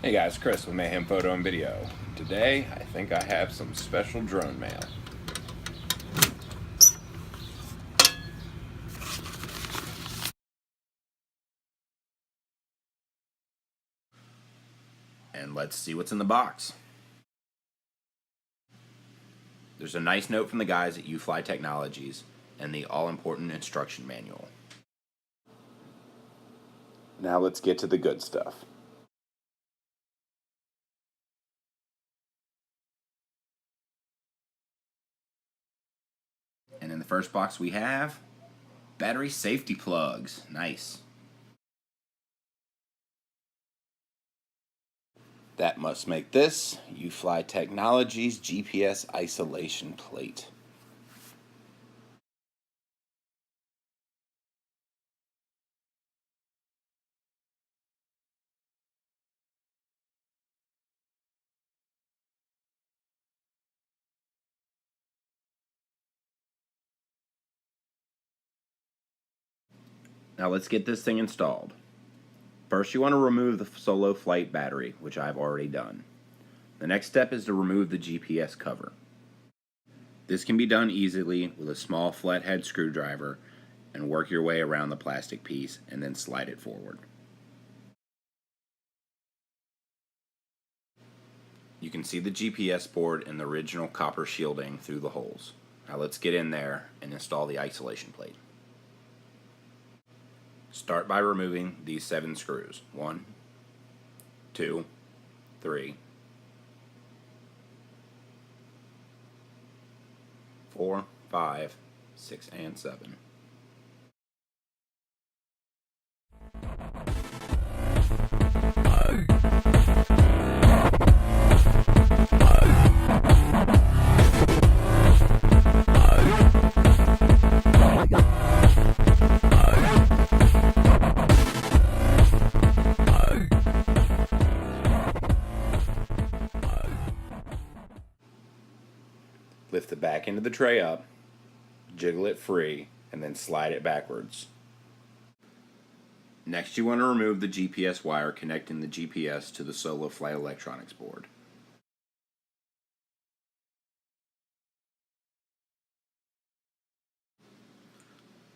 Hey guys, Chris with Mayhem Photo and Video. Today, I think I have some special drone mail. And let's see what's in the box. There's a nice note from the guys at UFLY Technologies and the all-important instruction manual. Now let's get to the good stuff. And in the first box we have battery safety plugs. Nice. That must make this UFLY Technologies GPS isolation plate. Now let's get this thing installed. First, you want to remove the solo flight battery, which I've already done. The next step is to remove the GPS cover. This can be done easily with a small flathead screwdriver and work your way around the plastic piece and then slide it forward. You can see the GPS board and the original copper shielding through the holes. Now let's get in there and install the isolation plate. Start by removing these 7 screws. 1, 2, 3, 4, 5, 6, and 7. Lift the back end of the tray up, jiggle it free, and then slide it backwards. Next, you want to remove the GPS wire connecting the GPS to the solo flight electronics board.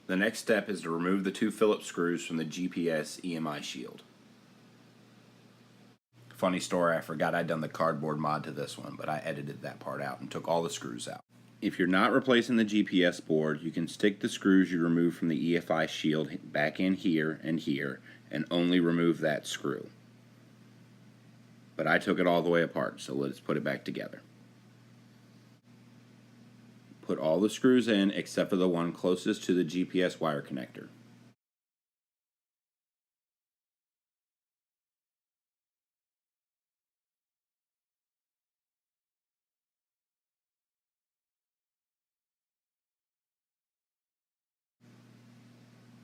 The next step is to remove the 2 Phillips screws from the GPS EMI shield. Funny story, I forgot I'd done the cardboard mod to this one, but I edited that part out and took all the screws out. If you're not replacing the GPS board, you can stick the screws you removed from the EFI shield back in here and only remove that screw. But I took it all the way apart, so let's put it back together. Put all the screws in except for the one closest to the GPS wire connector.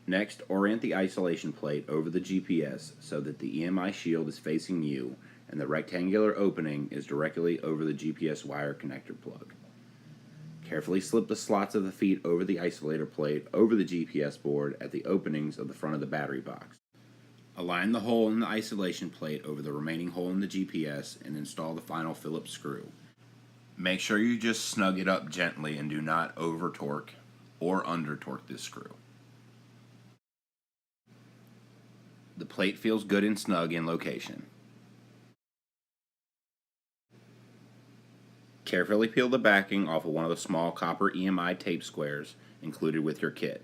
Next, orient the isolation plate over the GPS so that the EMI shield is facing you and the rectangular opening is directly over the GPS wire connector plug. Carefully slip the slots of the feet over the isolator plate over the GPS board at the openings of the front of the battery box. Align the hole in the isolation plate over the remaining hole in the GPS and install the final Phillips screw. Make sure you just snug it up gently and do not over torque or under torque this screw. The plate feels good and snug in location. Carefully peel the backing off of one of the small copper EMI tape squares included with your kit.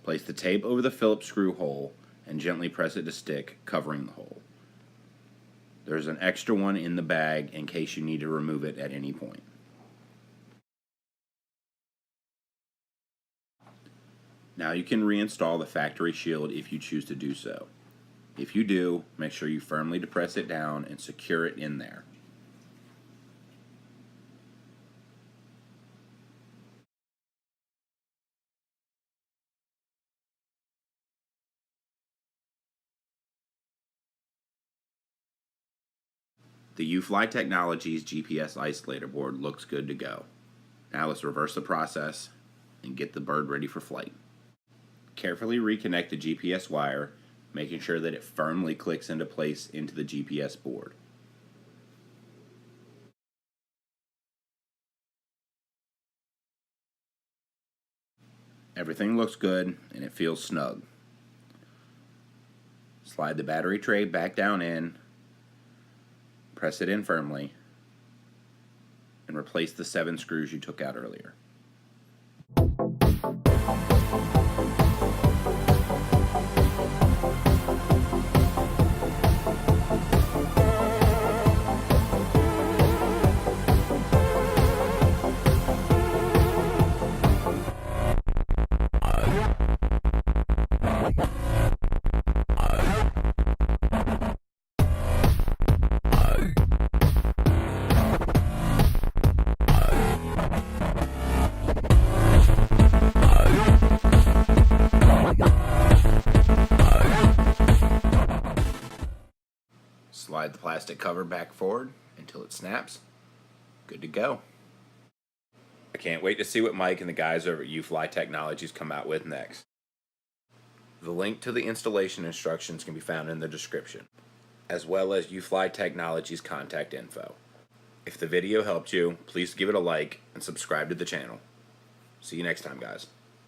Place the tape over the Phillips screw hole and gently press it to stick, covering the hole. There's an extra one in the bag in case you need to remove it at any point. Now you can reinstall the factory shield if you choose to do so. If you do, make sure you firmly depress it down and secure it in there. The UFLY Technologies GPS isolator board looks good to go. Now let's reverse the process and get the bird ready for flight. Carefully reconnect the GPS wire making sure that it firmly clicks into place into the GPS board. Everything looks good and it feels snug. Slide the battery tray back down in, press it in firmly, and replace the 7 screws you took out earlier. Slide the plastic cover back forward until it snaps. Good to go. I can't wait to see what Mike and the guys over at UFLY Technologies come out with next. The link to the installation instructions can be found in the description, as well as UFLY Technologies' contact info. If the video helped you, please give it a like and subscribe to the channel. See you next time, guys.